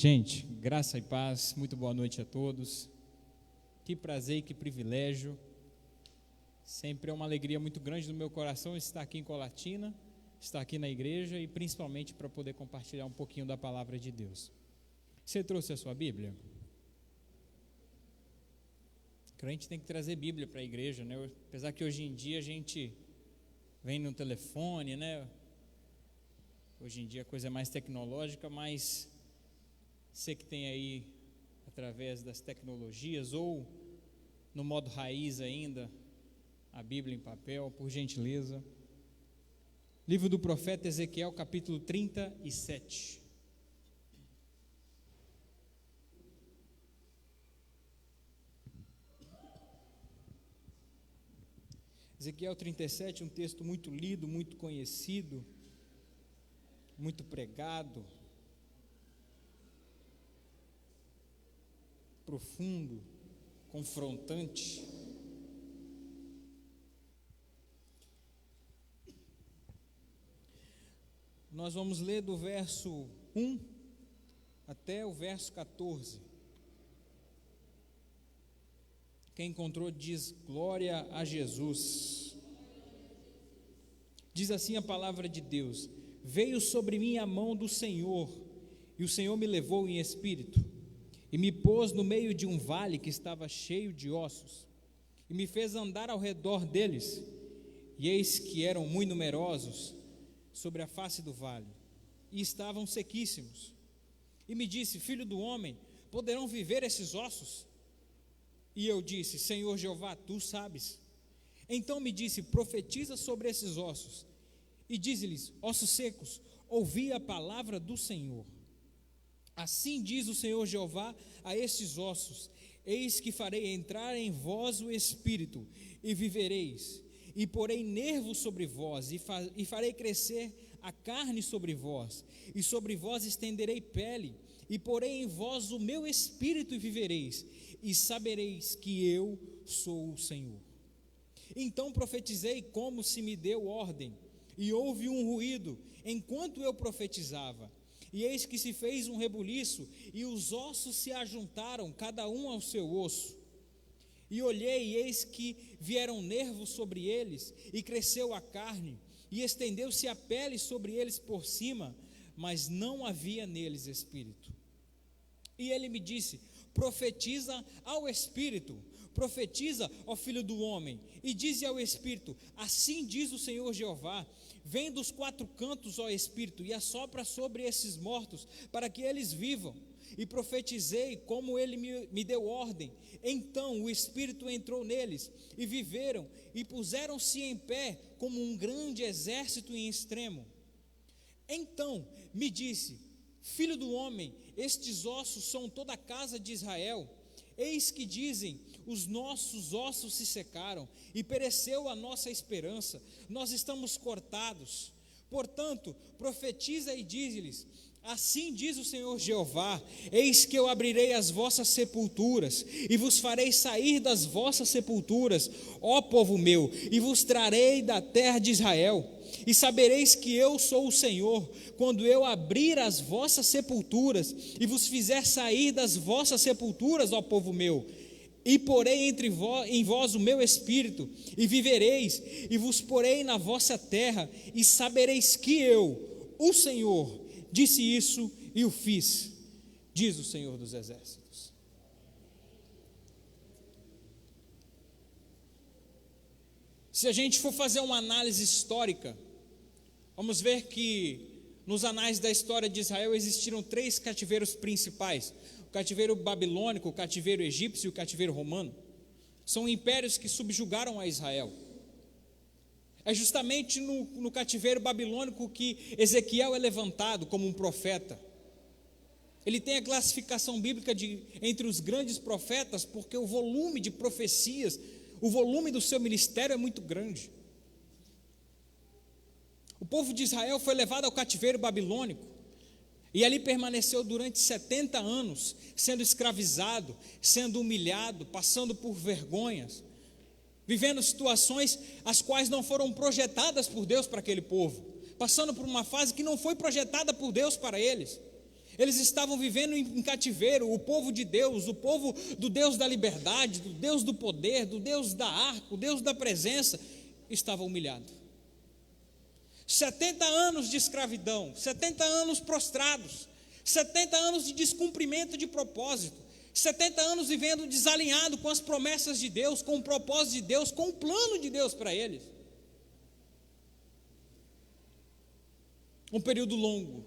Gente, graça e paz, muito boa noite a todos. Que prazer e que privilégio. Sempre é uma alegria muito grande no meu coração estar aqui em Colatina, estar aqui na igreja e principalmente para poder compartilhar um pouquinho da palavra de Deus. Você trouxe a sua Bíblia? O crente tem que trazer Bíblia para a igreja, né? Apesar que hoje em dia a gente vem no telefone, né? Hoje em dia a coisa é mais tecnológica, mas você que tem aí, através das tecnologias ou no modo raiz ainda, a Bíblia em papel, por gentileza. Livro do profeta Ezequiel, capítulo 37. Ezequiel 37, um texto muito lido, muito conhecido, muito pregado, profundo, confrontante. Nós vamos ler do verso 1 até o verso 14. Quem encontrou diz glória a Jesus. Diz assim a palavra de Deus: veio sobre mim a mão do Senhor, e o Senhor me levou em espírito, e me pôs no meio de um vale que estava cheio de ossos, e me fez andar ao redor deles, e eis que eram muito numerosos sobre a face do vale, e estavam sequíssimos. E me disse: filho do homem, poderão viver esses ossos? E eu disse: Senhor Jeová, tu sabes. Então me disse: profetiza sobre esses ossos, e dize-lhes: ossos secos, ouvi a palavra do Senhor. Assim diz o Senhor Jeová a estes ossos: eis que farei entrar em vós o espírito, e vivereis, e porei nervos sobre vós, e farei crescer a carne sobre vós, e sobre vós estenderei pele, e porei em vós o meu espírito, e vivereis, e sabereis que eu sou o Senhor. Então profetizei como se me deu ordem, e houve um ruído enquanto eu profetizava, e eis que se fez um rebuliço, e os ossos se ajuntaram, cada um ao seu osso. E olhei, e eis que vieram nervos sobre eles, e cresceu a carne, e estendeu-se a pele sobre eles por cima, mas não havia neles espírito. E ele me disse: profetiza ao espírito, profetiza, ó filho do homem, e dize ao espírito: assim diz o Senhor Jeová: vem dos quatro cantos, ó espírito, e assopra sobre esses mortos, para que eles vivam. E profetizei como ele me deu ordem. Então o espírito entrou neles, e viveram, e puseram-se em pé, como um grande exército em extremo. Então me disse: filho do homem, estes ossos são toda a casa de Israel. Eis que dizem: os nossos ossos se secaram, e pereceu a nossa esperança, nós estamos cortados. Portanto, profetiza e dize-lhes: assim diz o Senhor Jeová: eis que eu abrirei as vossas sepulturas, e vos farei sair das vossas sepulturas, ó povo meu, e vos trarei da terra de Israel. E sabereis que eu sou o Senhor, quando eu abrir as vossas sepulturas, e vos fizer sair das vossas sepulturas, ó povo meu, e porei em vós o meu espírito, e vivereis, e vos porei na vossa terra, e sabereis que eu, o Senhor, disse isso e o fiz, diz o Senhor dos Exércitos. Se a gente for fazer uma análise histórica, vamos ver que nos anais da história de Israel existiram 3 cativeiros principais: o cativeiro babilônico, o cativeiro egípcio e o cativeiro romano. São impérios que subjugaram a Israel. É justamente no cativeiro babilônico que Ezequiel é levantado como um profeta. Ele tem a classificação bíblica entre os grandes profetas, porque o volume de profecias, o volume do seu ministério é muito grande. O povo de Israel foi levado ao cativeiro babilônico, e ali permaneceu durante 70 anos, sendo escravizado, sendo humilhado, passando por vergonhas, vivendo situações as quais não foram projetadas por Deus para aquele povo, passando por uma fase que não foi projetada por Deus para eles. Eles estavam vivendo em cativeiro. O povo de Deus, o povo do Deus da liberdade, do Deus do poder, do Deus da arca, o Deus da presença, estava humilhado. 70 anos de escravidão, 70 anos prostrados, 70 anos de descumprimento de propósito, 70 anos vivendo desalinhado com as promessas de Deus, com o propósito de Deus, com o plano de Deus para eles. Um período longo,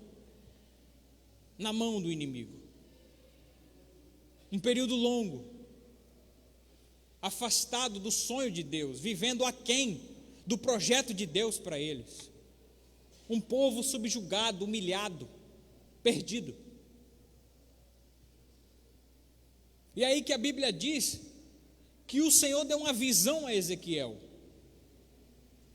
na mão do inimigo. Um período longo, afastado do sonho de Deus, vivendo aquém do projeto de Deus para eles. Um povo subjugado, humilhado, perdido. E aí que a Bíblia diz que o Senhor deu uma visão a Ezequiel.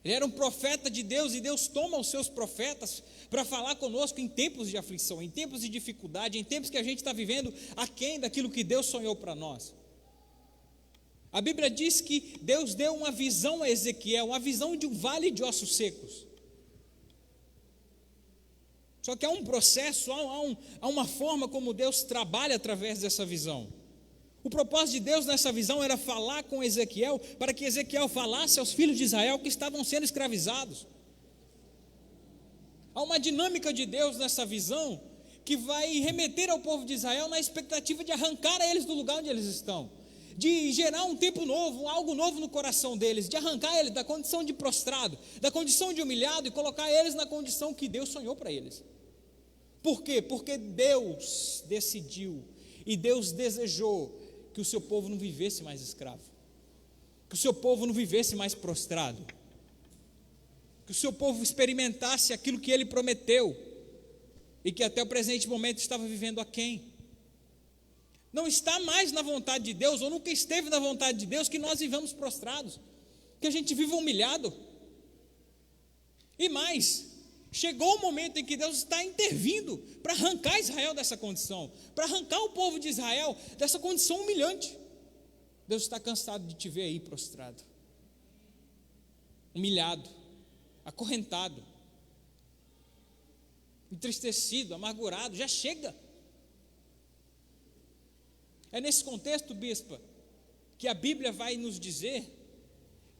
Ele era um profeta de Deus, e Deus toma os seus profetas para falar conosco em tempos de aflição, em tempos de dificuldade, em tempos que a gente está vivendo aquém daquilo que Deus sonhou para nós. A Bíblia diz que Deus deu uma visão a Ezequiel, uma visão de um vale de ossos secos. Só que há um processo, há uma forma como Deus trabalha através dessa visão. O propósito de Deus nessa visão era falar com Ezequiel, para que Ezequiel falasse aos filhos de Israel que estavam sendo escravizados. Há uma dinâmica de Deus nessa visão, que vai remeter ao povo de Israel na expectativa de arrancar eles do lugar onde eles estão, de gerar um tempo novo, algo novo no coração deles, de arrancar eles da condição de prostrado, da condição de humilhado, e colocar eles na condição que Deus sonhou para eles. Por quê? Porque Deus decidiu e Deus desejou que o seu povo não vivesse mais escravo, que o seu povo não vivesse mais prostrado, que o seu povo experimentasse aquilo que ele prometeu, e que até o presente momento estava vivendo aquém. Não está mais na vontade de Deus, ou nunca esteve na vontade de Deus, que nós vivamos prostrados, que a gente viva humilhado. E mais, chegou o momento em que Deus está intervindo para arrancar Israel dessa condição, para arrancar o povo de Israel dessa condição humilhante. Deus está cansado de te ver aí prostrado, humilhado, acorrentado, entristecido, amargurado. Já chega. É nesse contexto, bispa, que a Bíblia vai nos dizer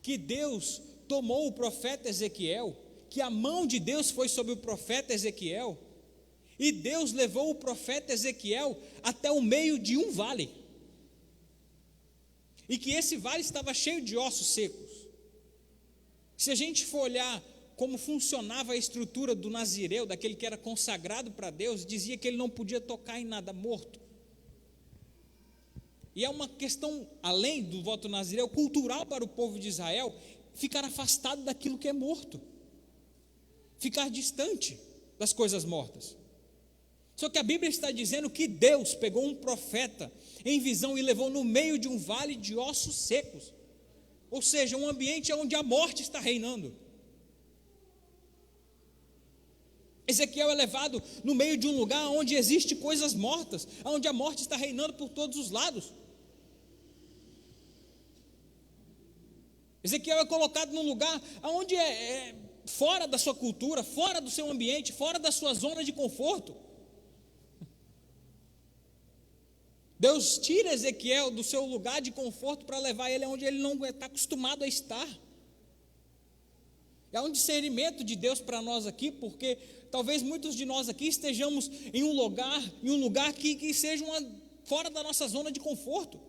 que Deus tomou o profeta Ezequiel, que a mão de Deus foi sobre o profeta Ezequiel, e Deus levou o profeta Ezequiel até o meio de um vale, e que esse vale estava cheio de ossos secos. Se a gente for olhar como funcionava a estrutura do nazireu, daquele que era consagrado para Deus, dizia que ele não podia tocar em nada morto. E é uma questão, além do voto nazireu, cultural para o povo de Israel, ficar afastado daquilo que é morto, ficar distante das coisas mortas. Só que a Bíblia está dizendo que Deus pegou um profeta em visão e levou no meio de um vale de ossos secos, ou seja, um ambiente onde a morte está reinando. Ezequiel é levado no meio de um lugar onde existem coisas mortas, onde a morte está reinando por todos os lados. Ezequiel é colocado num lugar onde é fora da sua cultura, fora do seu ambiente, fora da sua zona de conforto. Deus tira Ezequiel do seu lugar de conforto para levar ele onde ele não está acostumado a estar. É um discernimento de Deus para nós aqui, porque talvez muitos de nós aqui estejamos em um lugar que seja fora da nossa zona de conforto.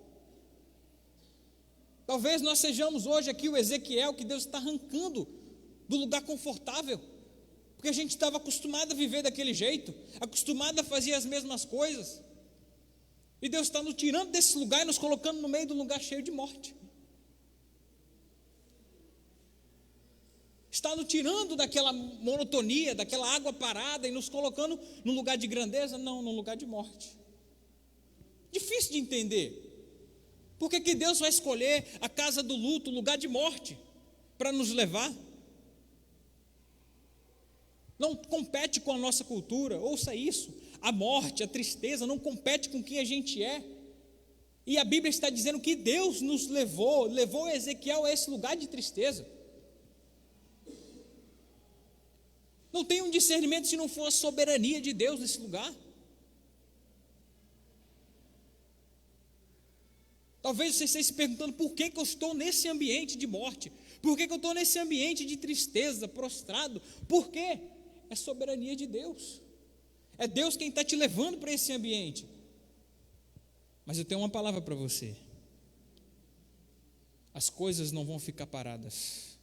Talvez nós sejamos hoje aqui o Ezequiel que Deus está arrancando do lugar confortável, porque a gente estava acostumado a viver daquele jeito, acostumado a fazer as mesmas coisas, e Deus está nos tirando desse lugar e nos colocando no meio de um lugar cheio de morte. Está nos tirando daquela monotonia, daquela água parada, e nos colocando num lugar de grandeza, não, num lugar de morte. Difícil de entender. Por que Deus vai escolher a casa do luto, o lugar de morte, para nos levar? Não compete com a nossa cultura, ouça isso. A morte, a tristeza não compete com quem a gente é. E a Bíblia está dizendo que Deus nos levou Ezequiel a esse lugar de tristeza. Não tem um discernimento se não for a soberania de Deus nesse lugar. Talvez você esteja se perguntando por que eu estou nesse ambiente de morte, por que eu estou nesse ambiente de tristeza, prostrado. Por quê? É soberania de Deus, é Deus quem está te levando para esse ambiente. Mas eu tenho uma palavra para você: as coisas não vão ficar paradas,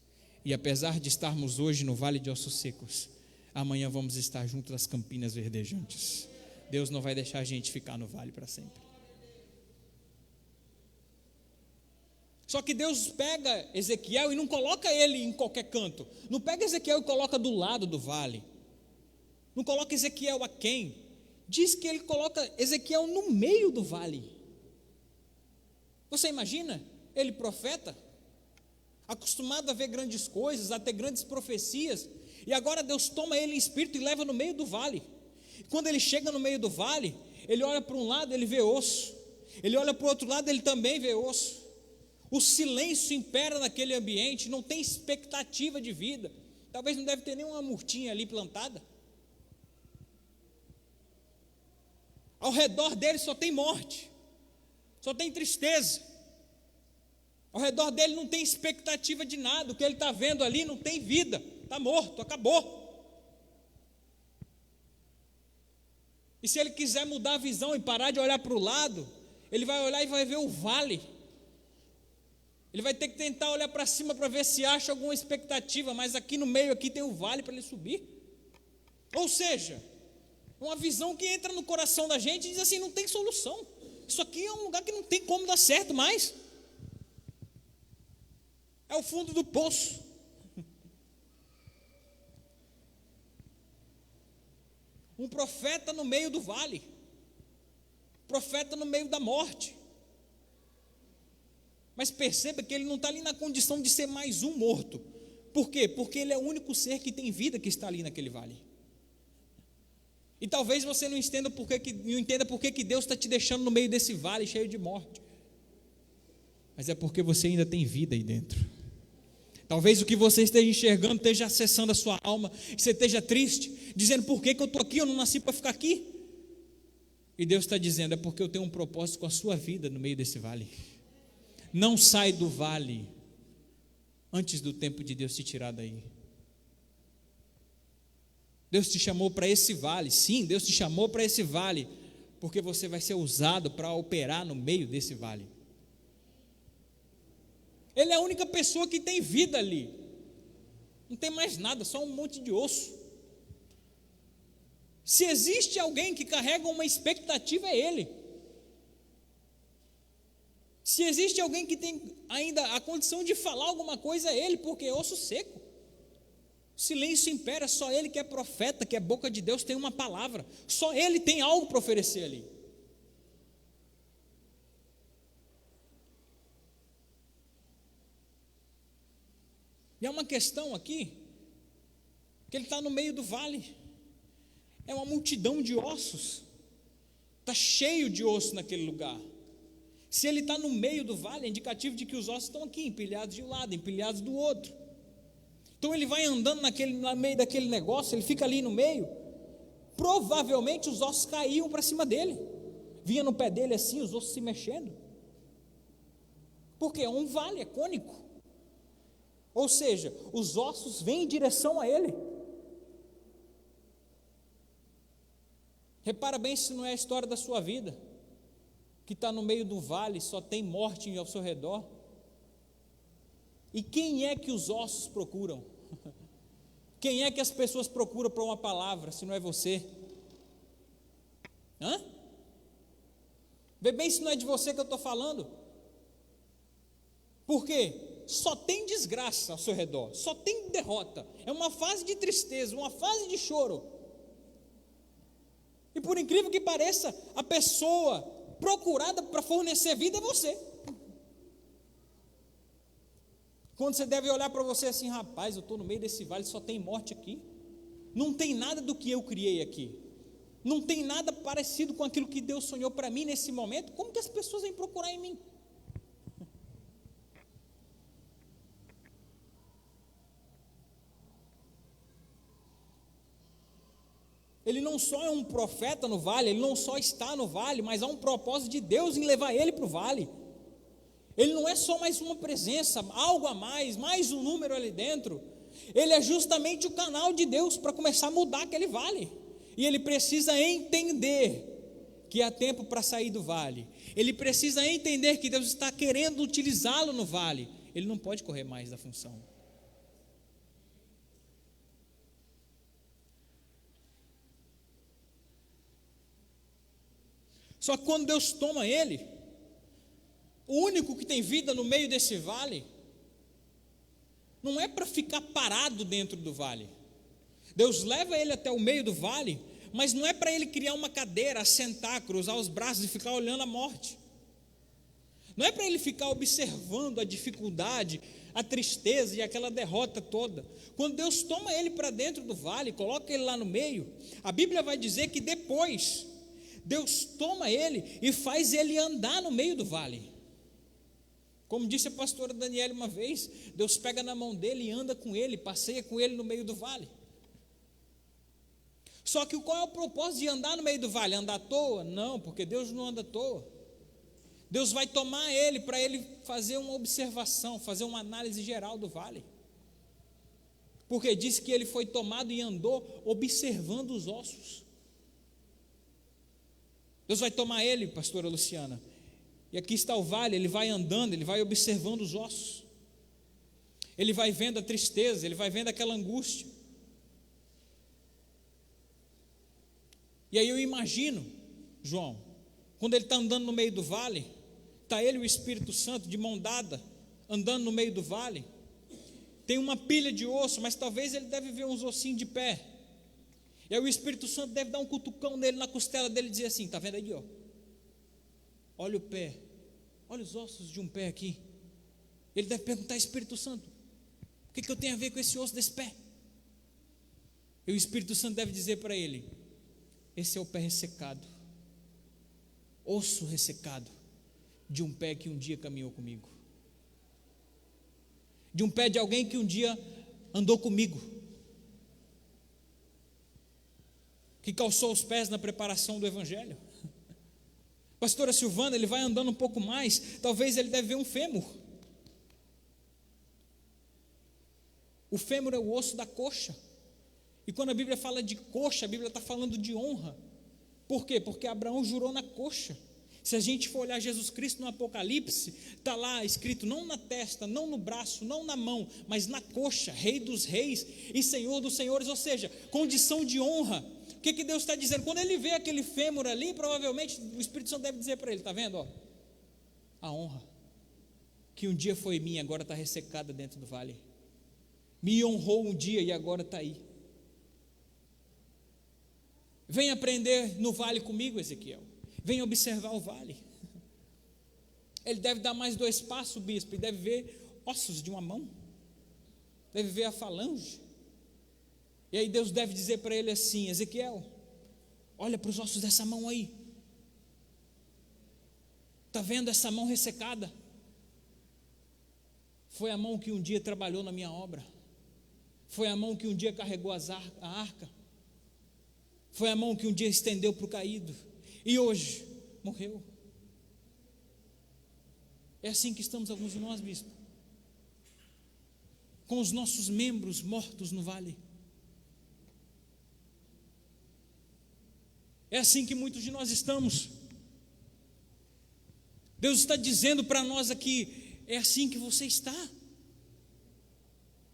e apesar de estarmos hoje no vale de ossos secos, amanhã vamos estar junto das campinas verdejantes. Deus não vai deixar a gente ficar no vale para sempre. Só que Deus pega Ezequiel e não coloca ele em qualquer canto. Não pega Ezequiel e coloca do lado do vale. Não coloca Ezequiel a quem? Diz que ele coloca Ezequiel no meio do vale. Você imagina? Ele profeta, acostumado a ver grandes coisas, a ter grandes profecias, e agora Deus toma ele em espírito e leva no meio do vale. Quando ele chega no meio do vale, ele olha para um lado, ele vê osso. Ele olha para o outro lado, ele também vê osso. O silêncio impera naquele ambiente, não tem expectativa de vida. Talvez não deve ter nenhuma murtinha ali plantada. Ao redor dele só tem morte, só tem tristeza. Ao redor dele não tem expectativa de nada. O que ele está vendo ali não tem vida, está morto, acabou. E se ele quiser mudar a visão e parar de olhar para o lado, ele vai olhar e vai ver o vale. Ele vai ter que tentar olhar para cima para ver se acha alguma expectativa, mas aqui no meio aqui tem o vale para ele subir. Ou seja, uma visão que entra no coração da gente e diz assim: não tem solução. Isso aqui é um lugar que não tem como dar certo mais. É o fundo do poço. Um profeta no meio do vale, profeta no meio da morte. Mas perceba que ele não está ali na condição de ser mais um morto. Por quê? Porque ele é o único ser que tem vida que está ali naquele vale. E talvez você não entenda por que Deus está te deixando no meio desse vale cheio de morte. Mas é porque você ainda tem vida aí dentro. Talvez o que você esteja enxergando esteja acessando a sua alma, você esteja triste, dizendo: por que eu estou aqui, eu não nasci para ficar aqui. E Deus está dizendo: é porque eu tenho um propósito com a sua vida no meio desse vale. Não sai do vale antes do tempo de Deus te tirar daí. Deus te chamou para esse vale. Sim, Deus te chamou para esse vale, porque você vai ser usado para operar no meio desse vale. Ele é a única pessoa que tem vida ali. Não tem mais nada, só um monte de osso. Se existe alguém que carrega uma expectativa, é ele. Se existe alguém que tem ainda a condição de falar alguma coisa, é ele, porque é osso seco. Silêncio impera, só ele que é profeta, que é boca de Deus, tem uma palavra. Só ele tem algo para oferecer ali. E é uma questão aqui, que ele está no meio do vale. É uma multidão de ossos. Está cheio de osso naquele lugar. Se ele está no meio do vale, é indicativo de que os ossos estão aqui, empilhados de um lado, empilhados do outro. Então ele vai andando no meio daquele negócio, ele fica ali no meio. Provavelmente os ossos caíam para cima dele. Vinha no pé dele assim, os ossos se mexendo. Porque é um vale, é cônico. Ou seja, os ossos vêm em direção a ele. Repara bem se não é a história da sua vida, que está no meio do vale, só tem morte ao seu redor. E quem é que os ossos procuram? Quem é que as pessoas procuram para uma palavra, se não é você? Vê bem se não é de você que eu estou falando. Por quê? Só tem desgraça ao seu redor, só tem derrota. É uma fase de tristeza, uma fase de choro. E por incrível que pareça, a pessoa procurada para fornecer vida é você. Quando você deve olhar para você assim: rapaz, eu estou no meio desse vale, só tem morte aqui. Não tem nada do que eu criei aqui. Não tem nada parecido com aquilo que Deus sonhou para mim nesse momento. Como que as pessoas vêm procurar em mim? Ele não só é um profeta no vale, ele não só está no vale, mas há um propósito de Deus em levar ele para o vale. Ele não é só mais uma presença, algo a mais, mais um número ali dentro. Ele é justamente o canal de Deus para começar a mudar aquele vale. E ele precisa entender que há tempo para sair do vale. Ele precisa entender que Deus está querendo utilizá-lo no vale. Ele não pode correr mais da função. Só que quando Deus toma ele, o único que tem vida no meio desse vale, não é para ficar parado dentro do vale. Deus leva ele até o meio do vale, mas não é para ele criar uma cadeira, sentar, cruzar os braços e ficar olhando a morte. Não é para ele ficar observando a dificuldade, a tristeza e aquela derrota toda. Quando Deus toma ele para dentro do vale, coloca ele lá no meio, a Bíblia vai dizer que depois Deus toma ele e faz ele andar no meio do vale. Como disse a pastora Daniela uma vez, Deus pega na mão dele e anda com ele, passeia com ele no meio do vale. Só que qual é o propósito de andar no meio do vale? Andar à toa? Não, porque Deus não anda à toa. Deus vai tomar ele para ele fazer uma observação, fazer uma análise geral do vale. Porque disse que ele foi tomado e andou observando os ossos. Deus vai tomar ele, pastora Luciana, e aqui está o vale, ele vai andando, ele vai observando os ossos. Ele vai vendo a tristeza, ele vai vendo aquela angústia. E aí eu imagino, João, quando ele está andando no meio do vale, está ele e o Espírito Santo de mão dada, andando no meio do vale, tem uma pilha de osso, mas talvez ele deve ver uns ossinhos de pé, e aí o Espírito Santo deve dar um cutucão nele, na costela dele, e dizer assim, está vendo aí, ó? Olha o pé, olha os ossos de um pé aqui. Ele deve perguntar, Espírito Santo, o que eu tenho a ver com esse osso desse pé? E o Espírito Santo deve dizer para ele, esse é o pé ressecado, osso ressecado, de um pé que um dia caminhou comigo, de um pé de alguém que um dia andou comigo, que calçou os pés na preparação do Evangelho. Pastora Silvana, ele vai andando um pouco mais, talvez ele deve ver um fêmur. O fêmur é o osso da coxa. E quando a Bíblia fala de coxa, a Bíblia está falando de honra. Por quê? Porque Abraão jurou na coxa. Se a gente for olhar Jesus Cristo no Apocalipse, está lá escrito não na testa, não no braço, não na mão, mas na coxa, Rei dos reis e Senhor dos senhores, ou seja, condição de honra. O que Deus está dizendo? Quando ele vê aquele fêmur ali, provavelmente o Espírito Santo deve dizer para ele, está vendo? Ó, a honra, que um dia foi minha, agora está ressecada dentro do vale. Me honrou um dia e agora está aí. Vem aprender no vale comigo, Ezequiel. Vem observar o vale. Ele deve dar mais 2 passos, bispo, e deve ver ossos de uma mão. Deve ver a falange. E aí Deus deve dizer para ele assim, Ezequiel, olha para os ossos dessa mão aí. Está vendo essa mão ressecada? Foi a mão que um dia trabalhou na minha obra. Foi a mão que um dia carregou a arca. Foi a mão que um dia estendeu para o caído. E hoje morreu. É assim que estamos alguns de nós, bispo. Com os nossos membros mortos no vale. É assim que muitos de nós estamos. Deus está dizendo para nós aqui, é assim que você está.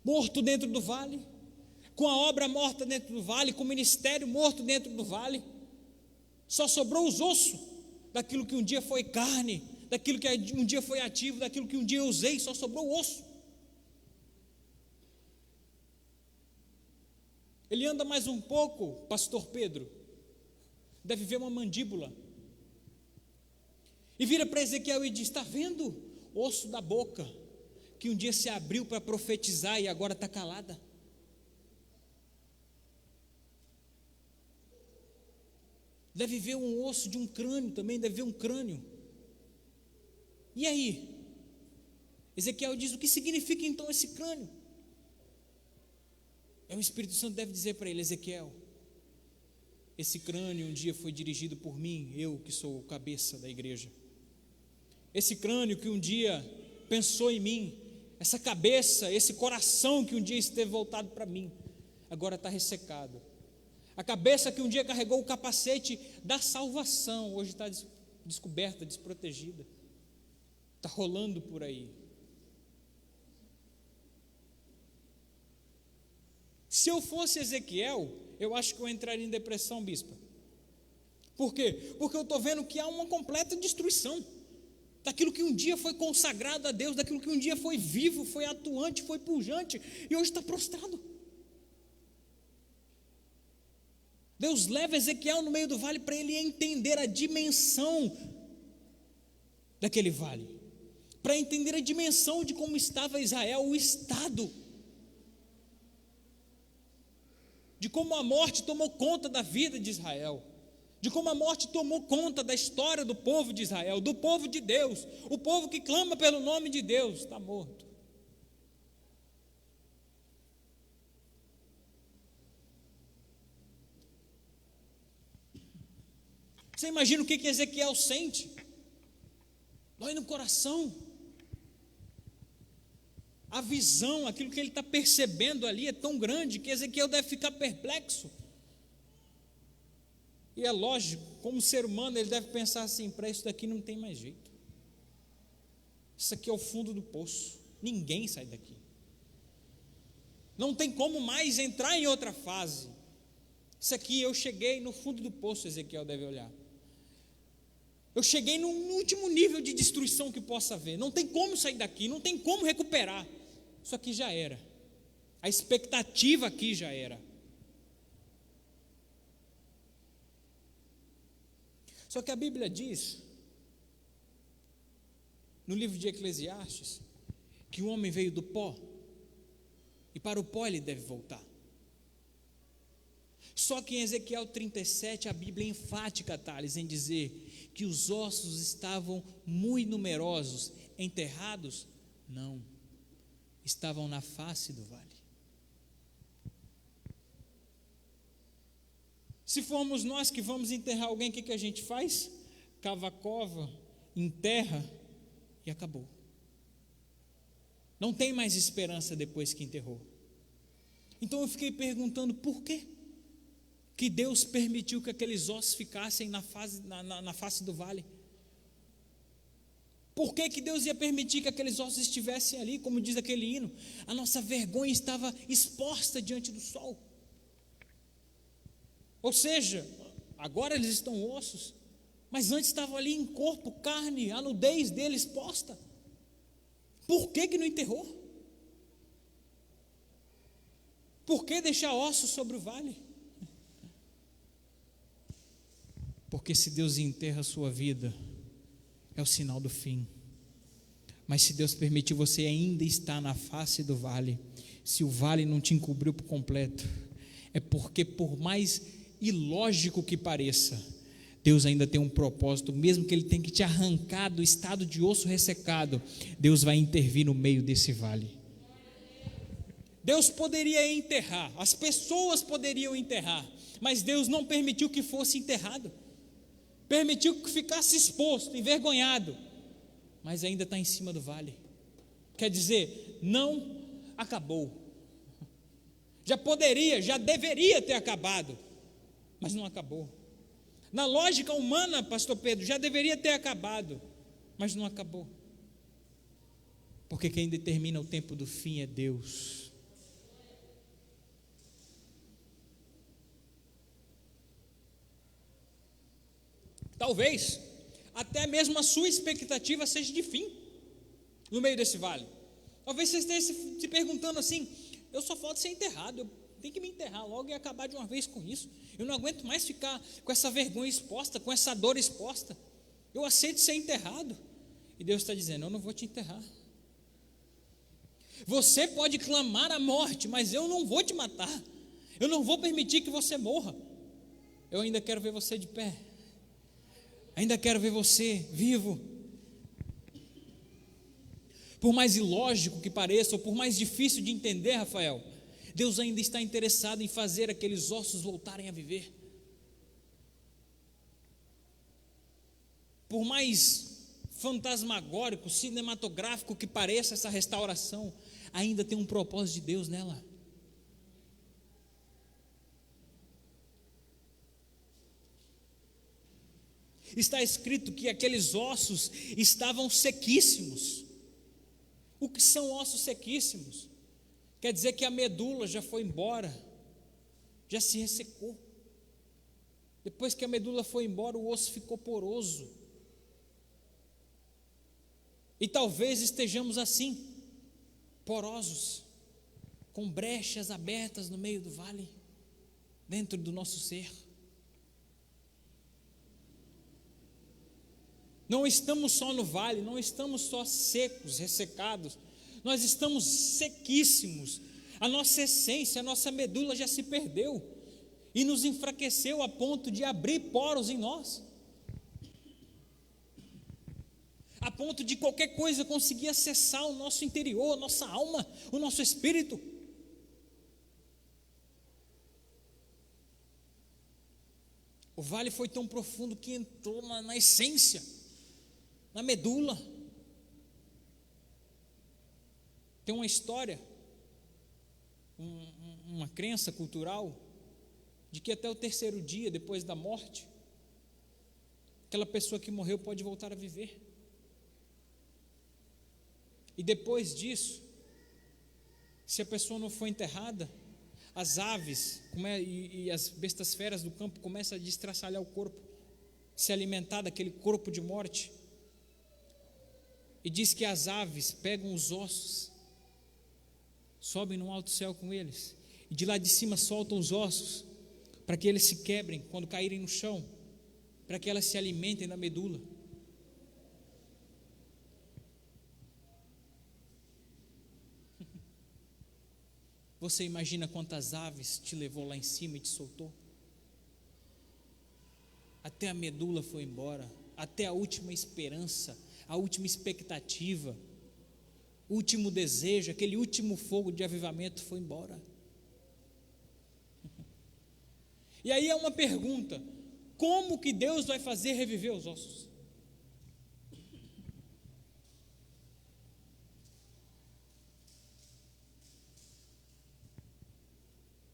Morto dentro do vale, com a obra morta dentro do vale, com o ministério morto dentro do vale. Só sobrou os ossos daquilo que um dia foi carne, daquilo que um dia foi ativo, daquilo que um dia eu usei, só sobrou o osso. Ele anda mais um pouco, pastor Pedro, deve ver uma mandíbula, e vira para Ezequiel e diz, está vendo? Osso da boca, que um dia se abriu para profetizar e agora está calada. Deve ver um osso de um crânio também, deve ver um crânio. E aí? Ezequiel diz, o que significa então esse crânio? O Espírito Santo deve dizer para ele, Ezequiel, esse crânio um dia foi dirigido por mim, eu que sou o cabeça da igreja. esse crânio que um dia pensou em mim, essa cabeça, esse coração que um dia esteve voltado para mim, agora está ressecado. A cabeça que um dia carregou o capacete da salvação, hoje está descoberta, desprotegida, está rolando por aí. Se eu fosse Ezequiel, eu acho que eu entraria em depressão, bispa. Por quê? Porque eu estou vendo que há uma completa destruição daquilo que um dia foi consagrado a Deus, daquilo que um dia foi vivo, foi atuante, foi pujante, e hoje está prostrado. Deus leva Ezequiel no meio do vale para ele entender a dimensão daquele vale, para entender a dimensão de como estava Israel, o estado, de como a morte tomou conta da vida de Israel, de como a morte tomou conta da história do povo de Israel, do povo de Deus, o povo que clama pelo nome de Deus, está morto. Você imagina o que Ezequiel sente? Dói no coração. A visão, aquilo que ele está percebendo ali é tão grande que Ezequiel deve ficar perplexo. E é lógico, como ser humano, ele deve pensar assim: para isso daqui não tem mais jeito. Isso aqui é o fundo do poço. Ninguém sai daqui. Não tem como mais entrar em outra fase. Isso aqui eu cheguei no fundo do poço, Ezequiel deve olhar. Eu cheguei no último nível de destruição que possa haver. Não tem como sair daqui, não tem como recuperar. Isso aqui já era. A expectativa aqui já era. Só que a Bíblia diz, no livro de Eclesiastes, que o homem veio do pó, e para o pó ele deve voltar. Só que em Ezequiel 37, a Bíblia é enfática, Thales, em dizer que os ossos estavam muito numerosos, enterrados? Não, estavam na face do vale. Se formos nós que vamos enterrar alguém, o que a gente faz? Cava a cova, enterra e acabou. Não tem mais esperança depois que enterrou. Então eu fiquei perguntando por quê que Deus permitiu que aqueles ossos ficassem na face do vale. Por que Deus ia permitir que aqueles ossos estivessem ali? Como diz aquele hino, a nossa vergonha estava exposta diante do sol. Ou seja, agora eles estão ossos, mas antes estavam ali em corpo, carne, a nudez deles exposta. Por que não enterrou? Por que deixar ossos sobre o vale? Porque se Deus enterra a sua vida, é o sinal do fim. Mas se Deus permitir você ainda estar na face do vale, se o vale não te encobriu por completo, é porque, por mais ilógico que pareça, Deus ainda tem um propósito. Mesmo que Ele tenha que te arrancar do estado de osso ressecado, Deus vai intervir no meio desse vale. Deus poderia enterrar, as pessoas poderiam enterrar, mas Deus não permitiu que fosse enterrado. Permitiu que ficasse exposto, envergonhado, mas ainda está em cima do vale. Quer dizer, não acabou. Já poderia, já deveria ter acabado, mas não acabou. Na lógica humana, pastor Pedro, já deveria ter acabado, mas não acabou. Porque quem determina o tempo do fim é Deus. Talvez até mesmo a sua expectativa seja de fim no meio desse vale. Talvez você esteja se perguntando assim: eu só falta ser enterrado, eu tenho que me enterrar logo e acabar de uma vez com isso. Eu não aguento mais ficar com essa vergonha exposta, com essa dor exposta. Eu aceito ser enterrado. E Deus está dizendo: eu não vou te enterrar. Você pode clamar a morte, mas eu não vou te matar. Eu não vou permitir que você morra. Eu ainda quero ver você de pé. Ainda quero ver você vivo. Por mais ilógico que pareça, ou por mais difícil de entender, Rafael, Deus ainda está interessado em fazer aqueles ossos voltarem a viver. Por mais fantasmagórico, cinematográfico que pareça essa restauração, ainda tem um propósito de Deus nela. Está escrito que aqueles ossos estavam sequíssimos. O que são ossos sequíssimos? Quer dizer que a medula já foi embora, já se ressecou. Depois que a medula foi embora, o osso ficou poroso. E talvez estejamos assim, porosos, com brechas abertas no meio do vale, dentro do nosso ser. Não estamos só no vale, não estamos só secos, ressecados, nós estamos sequíssimos. A nossa essência, a nossa medula já se perdeu e nos enfraqueceu a ponto de abrir poros em nós, a ponto de qualquer coisa conseguir acessar o nosso interior, a nossa alma, o nosso espírito. O vale foi tão profundo que entrou na essência, na medula. Tem uma história, uma crença cultural, de que até o terceiro dia depois da morte, aquela pessoa que morreu pode voltar a viver. E depois disso, se a pessoa não for enterrada, as aves e as bestas feras do campo começam a destraçalhar o corpo, se alimentar daquele corpo de morte. E diz que as aves pegam os ossos, sobem no alto céu com eles, e de lá de cima soltam os ossos, para que eles se quebrem quando caírem no chão, para que elas se alimentem da medula. Você imagina quantas aves te levou lá em cima e te soltou? Até a medula foi embora, até a última esperança, a última expectativa, o último desejo, aquele último fogo de avivamento foi embora. E aí é uma pergunta: como que Deus vai fazer reviver os ossos?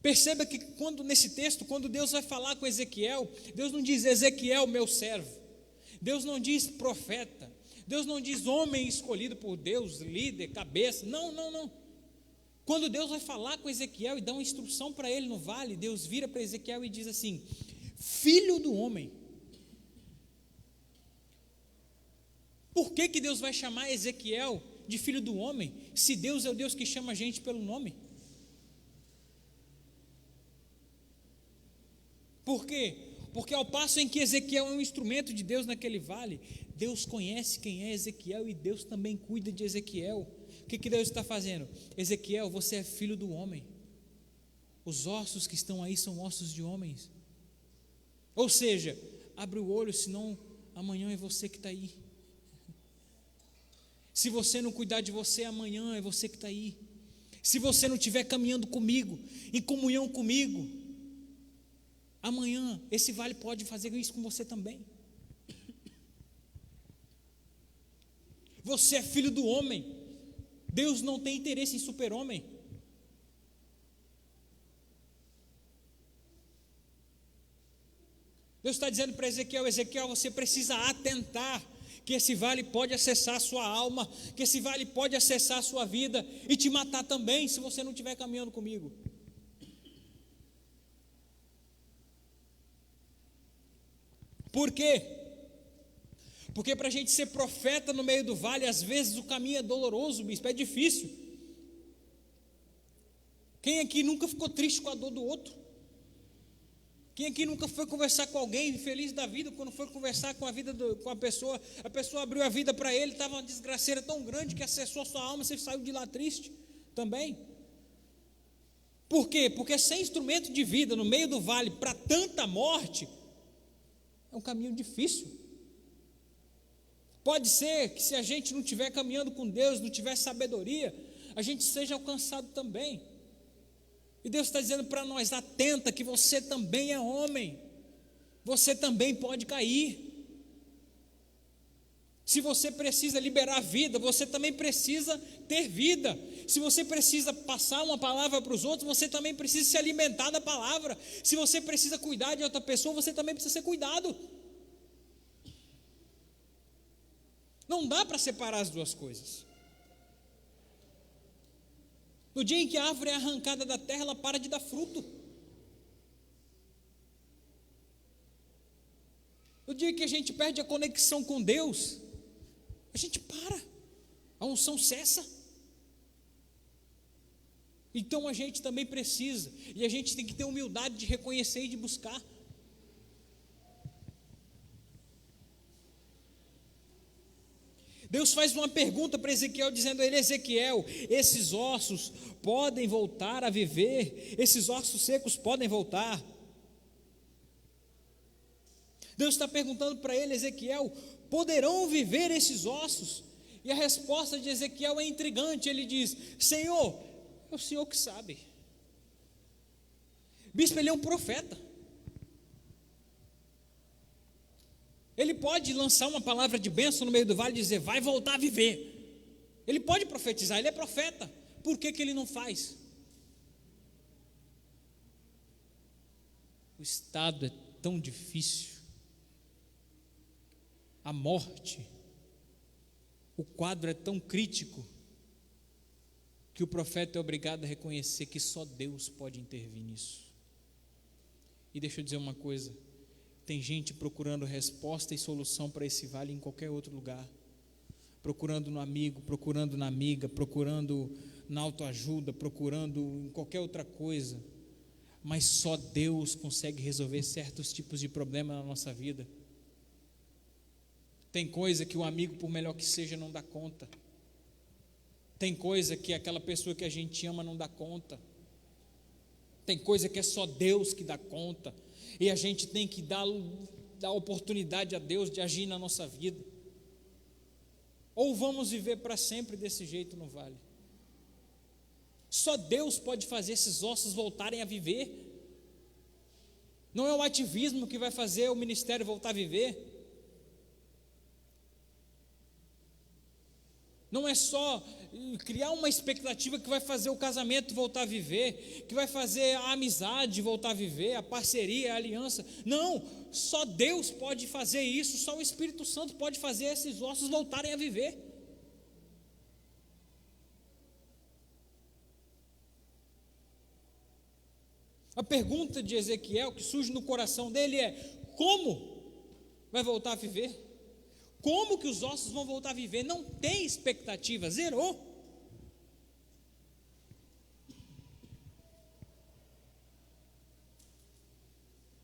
Perceba que nesse texto, quando Deus vai falar com Ezequiel, Deus não diz Ezequiel, meu servo, Deus não diz profeta, Deus não diz homem escolhido por Deus, líder, cabeça, não. Quando Deus vai falar com Ezequiel e dá uma instrução para ele no vale, Deus vira para Ezequiel e diz assim: filho do homem. Por que Deus vai chamar Ezequiel de filho do homem, se Deus é o Deus que chama a gente pelo nome? Por quê? Porque ao passo em que Ezequiel é um instrumento de Deus naquele vale, Deus conhece quem é Ezequiel e Deus também cuida de Ezequiel. O que Deus está fazendo? Ezequiel, você é filho do homem. Os ossos que estão aí são ossos de homens. Ou seja, abre o olho, senão amanhã é você que está aí. Se você não cuidar de você, amanhã é você que está aí. Se você não estiver caminhando comigo, em comunhão comigo, amanhã esse vale pode fazer isso com você também. Você é filho do homem. Deus não tem interesse em super-homem. Deus está dizendo para Ezequiel: Ezequiel, você precisa atentar que esse vale pode acessar a sua alma, que esse vale pode acessar a sua vida e te matar também, se você não estiver caminhando comigo. Por quê? Porque para a gente ser profeta no meio do vale, às vezes o caminho é doloroso, bispo, é difícil. Quem aqui nunca ficou triste com a dor do outro? Quem aqui nunca foi conversar com alguém feliz da vida, quando foi conversar com a pessoa abriu a vida para ele, estava uma desgraceira tão grande que acessou a sua alma, você saiu de lá triste também. Por quê? Porque sem instrumento de vida no meio do vale para tanta morte, é um caminho difícil. Pode ser que se a gente não estiver caminhando com Deus, não tiver sabedoria, a gente seja alcançado também. E Deus está dizendo para nós: atenta que você também é homem, você também pode cair. Se você precisa liberar vida, você também precisa ter vida. Se você precisa passar uma palavra para os outros, você também precisa se alimentar da palavra. Se você precisa cuidar de outra pessoa, você também precisa ser cuidado. Não dá para separar as duas coisas. No dia em que a árvore é arrancada da terra, ela para de dar fruto. No dia que a gente perde a conexão com Deus, a gente para, a unção cessa. Então a gente também precisa, e a gente tem que ter humildade de reconhecer e de buscar. Deus faz uma pergunta para Ezequiel, dizendo a ele: Ezequiel, esses ossos podem voltar a viver? Esses ossos secos podem voltar? Deus está perguntando para ele: Ezequiel, poderão viver esses ossos? E a resposta de Ezequiel é intrigante. Ele diz: Senhor, é o Senhor que sabe. Bispo, ele é um profeta. Ele pode lançar uma palavra de bênção no meio do vale e dizer: vai voltar a viver. Ele pode profetizar, ele é profeta. Por que ele não faz? O estado é tão difícil. A morte, o quadro é tão crítico, que o profeta é obrigado a reconhecer que só Deus pode intervir nisso. E deixa eu dizer uma coisa: tem gente procurando resposta e solução para esse vale em qualquer outro lugar, procurando no amigo, procurando na amiga, procurando na autoajuda, procurando em qualquer outra coisa, mas só Deus consegue resolver certos tipos de problema na nossa vida. Tem coisa que o amigo, por melhor que seja, não dá conta. Tem coisa que aquela pessoa que a gente ama não dá conta. Tem coisa que é só Deus que dá conta. E a gente tem que dar oportunidade a Deus de agir na nossa vida. Ou vamos viver para sempre desse jeito no vale? Só Deus pode fazer esses ossos voltarem a viver. Não é o ativismo que vai fazer o ministério voltar a viver. Não é só criar uma expectativa que vai fazer o casamento voltar a viver, que vai fazer a amizade voltar a viver, a parceria, a aliança. Não, só Deus pode fazer isso, só o Espírito Santo pode fazer esses ossos voltarem a viver. A pergunta de Ezequiel que surge no coração dele é: como vai voltar a viver? Como que os ossos vão voltar a viver? Não tem expectativa, zerou.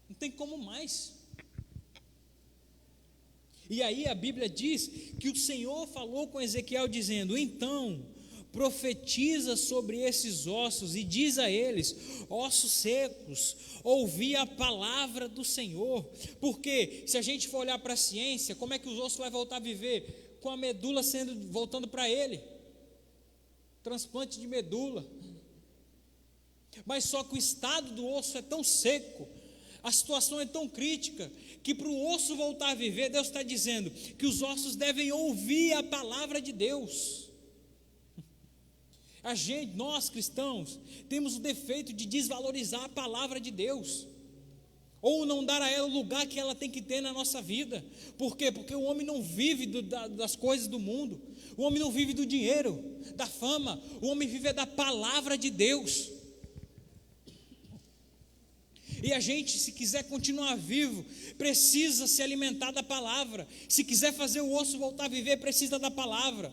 Não tem como mais. E aí a Bíblia diz que o Senhor falou com Ezequiel dizendo: então, profetiza sobre esses ossos e diz a eles: ossos secos, ouvi a palavra do Senhor. Porque se a gente for olhar para a ciência, como é que os ossos vão voltar a viver? Com a medula voltando para ele, transplante de medula. Mas só que o estado do osso é tão seco, a situação é tão crítica, que para o osso voltar a viver, Deus está dizendo que os ossos devem ouvir a palavra de Deus. Nós cristãos, temos o defeito de desvalorizar a palavra de Deus, ou não dar a ela o lugar que ela tem que ter na nossa vida. Por quê? Porque o homem não vive das coisas do mundo, o homem não vive do dinheiro, da fama, o homem vive da palavra de Deus. E a gente, se quiser continuar vivo, precisa se alimentar da palavra. Se quiser fazer o osso voltar a viver, precisa da palavra.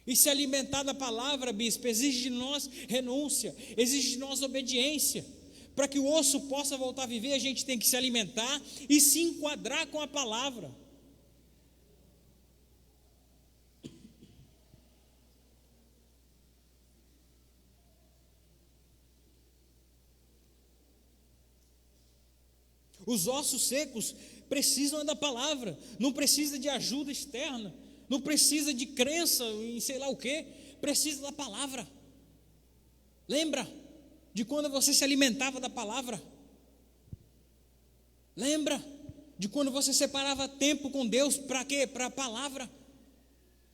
E se alimentar da palavra, bispo, exige de nós renúncia, exige de nós obediência. Para que o osso possa voltar a viver, a gente tem que se alimentar e se enquadrar com a palavra. Os ossos secos precisam da palavra, não precisa de ajuda externa, não precisa de crença em sei lá o que, precisa da palavra. Lembra de quando você se alimentava da palavra? Lembra de quando você separava tempo com Deus, para quê? Para a palavra,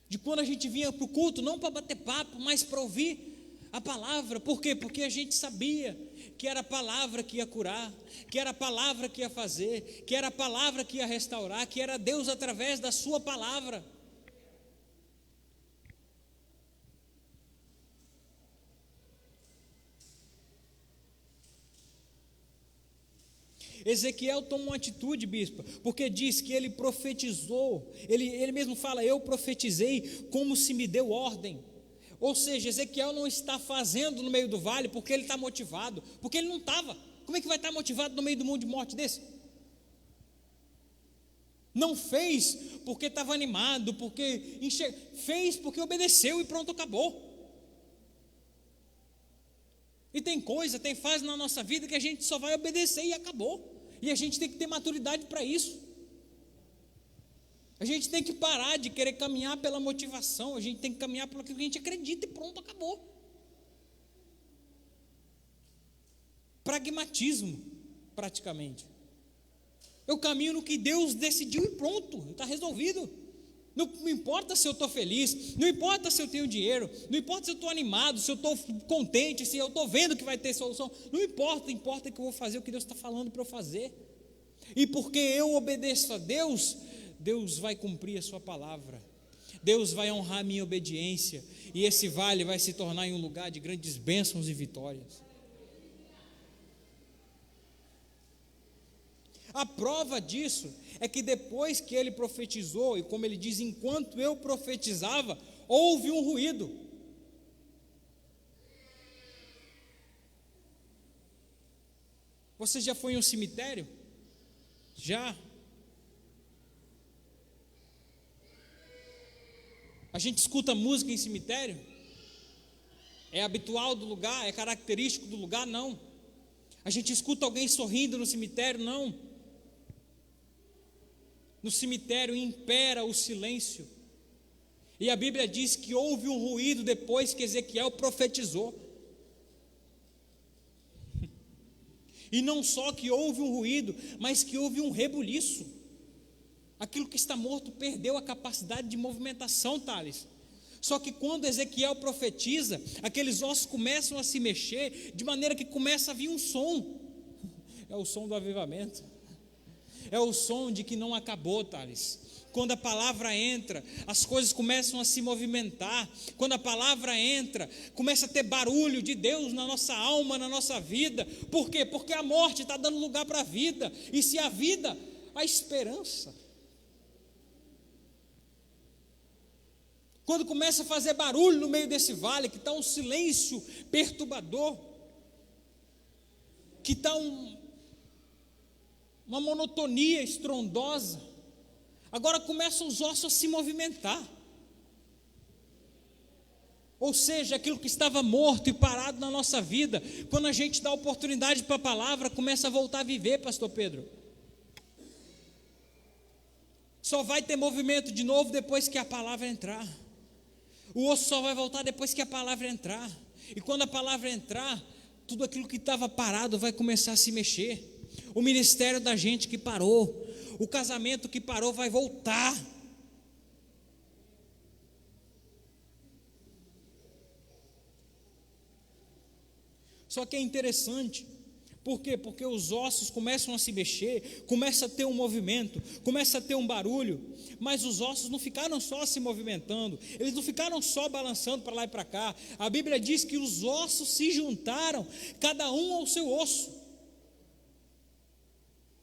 de quando a gente vinha para o culto, não para bater papo, mas para ouvir a palavra. Por quê? Porque a gente sabia que era a palavra que ia curar, que era a palavra que ia fazer, que era a palavra que ia restaurar, que era Deus através da sua palavra. Ezequiel toma uma atitude, bispo, porque diz que ele profetizou, ele mesmo fala, eu profetizei como se me deu ordem. Ou seja, Ezequiel não está fazendo no meio do vale porque ele está motivado, porque ele não estava. Como é que vai estar motivado no meio do mundo de morte desse? Não fez porque estava animado, fez porque obedeceu e pronto, acabou. E tem fase na nossa vida que a gente só vai obedecer e acabou. E a gente tem que ter maturidade para isso. A gente tem que parar de querer caminhar pela motivação, a gente tem que caminhar pelo que a gente acredita e pronto, acabou. Pragmatismo, praticamente. Eu caminho no que Deus decidiu e pronto, está resolvido. Não importa se eu estou feliz, não importa se eu tenho dinheiro, não importa se eu estou animado, se eu estou contente, se eu estou vendo que vai ter solução, não importa, importa que eu vou fazer o que Deus está falando para eu fazer. E porque eu obedeço a Deus, Deus vai cumprir a sua palavra, Deus vai honrar a minha obediência, e esse vale vai se tornar em um lugar de grandes bênçãos e vitórias. A prova disso é que depois que ele profetizou, e como ele diz, enquanto eu profetizava, houve um ruído. Você já foi em um cemitério? Já? A gente escuta música em cemitério? É habitual do lugar? É característico do lugar? Não. A gente escuta alguém sorrindo no cemitério? Não. No cemitério impera o silêncio. E a Bíblia diz que houve um ruído depois que Ezequiel profetizou. E não só que houve um ruído, mas que houve um rebuliço. Aquilo que está morto perdeu a capacidade de movimentação, Thales. Só que quando Ezequiel profetiza, aqueles ossos começam a se mexer, de maneira que começa a vir um som. É o som do avivamento. É o som de que não acabou, Thales. Quando a palavra entra, as coisas começam a se movimentar. Quando a palavra entra, começa a ter barulho de Deus na nossa alma, na nossa vida. Por quê? Porque a morte está dando lugar para a vida. E se a vida, a esperança. Quando começa a fazer barulho no meio desse vale, que está um silêncio perturbador, que está uma monotonia estrondosa, agora começam os ossos a se movimentar. Ou seja, aquilo que estava morto e parado na nossa vida, quando a gente dá oportunidade para a palavra, começa a voltar a viver, pastor Pedro. Só vai ter movimento de novo depois que a palavra entrar. O osso só vai voltar depois que a palavra entrar. E quando a palavra entrar, tudo aquilo que estava parado vai começar a se mexer. O ministério da gente que parou, o casamento que parou vai voltar. Só que é interessante. Por quê? Porque os ossos começam a se mexer, começa a ter um movimento, começa a ter um barulho, mas os ossos não ficaram só se movimentando, eles não ficaram só balançando para lá e para cá. A Bíblia diz que os ossos se juntaram, cada um ao seu osso.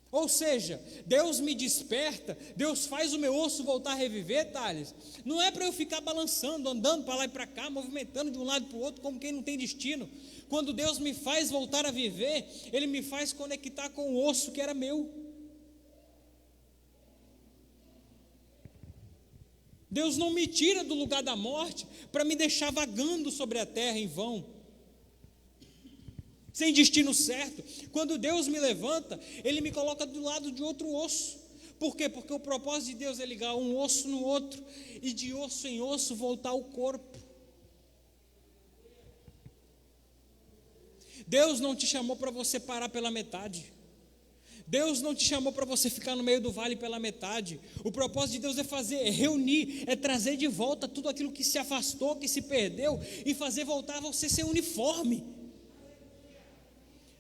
Ou seja, Deus me desperta, Deus faz o meu osso voltar a reviver, Thales. Não é para eu ficar balançando, andando para lá e para cá, movimentando de um lado para o outro, como quem não tem destino. Quando Deus me faz voltar a viver, Ele me faz conectar com o osso que era meu. Deus não me tira do lugar da morte para me deixar vagando sobre a terra em vão, sem destino certo. Quando Deus me levanta, Ele me coloca do lado de outro osso. Por quê? Porque o propósito de Deus é ligar um osso no outro, e de osso em osso voltar ao corpo. Deus não te chamou para você parar pela metade. Deus não te chamou para você ficar no meio do vale pela metade. O propósito de Deus é reunir, é trazer de volta tudo aquilo que se afastou, que se perdeu, e fazer voltar você ser uniforme.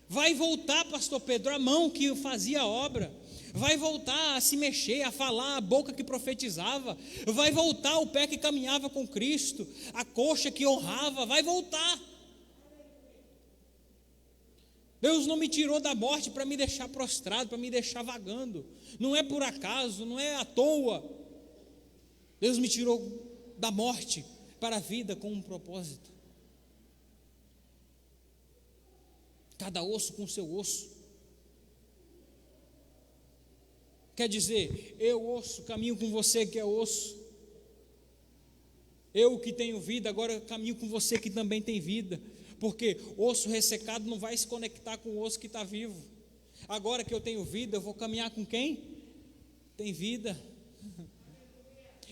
Vai voltar, pastor Pedro, a mão que fazia a obra. Vai voltar a se mexer, a falar, a boca que profetizava. Vai voltar o pé que caminhava com Cristo, a coxa que honrava, vai voltar. Deus não me tirou da morte para me deixar prostrado, para me deixar vagando. Não é por acaso, não é à toa. Deus me tirou da morte para a vida com um propósito. Cada osso com seu osso. Quer dizer, eu osso, caminho com você que é osso. Eu que tenho vida, agora caminho com você que também tem vida. Porque osso ressecado não vai se conectar com o osso que está vivo. Agora que eu tenho vida, eu vou caminhar com quem? Tem vida.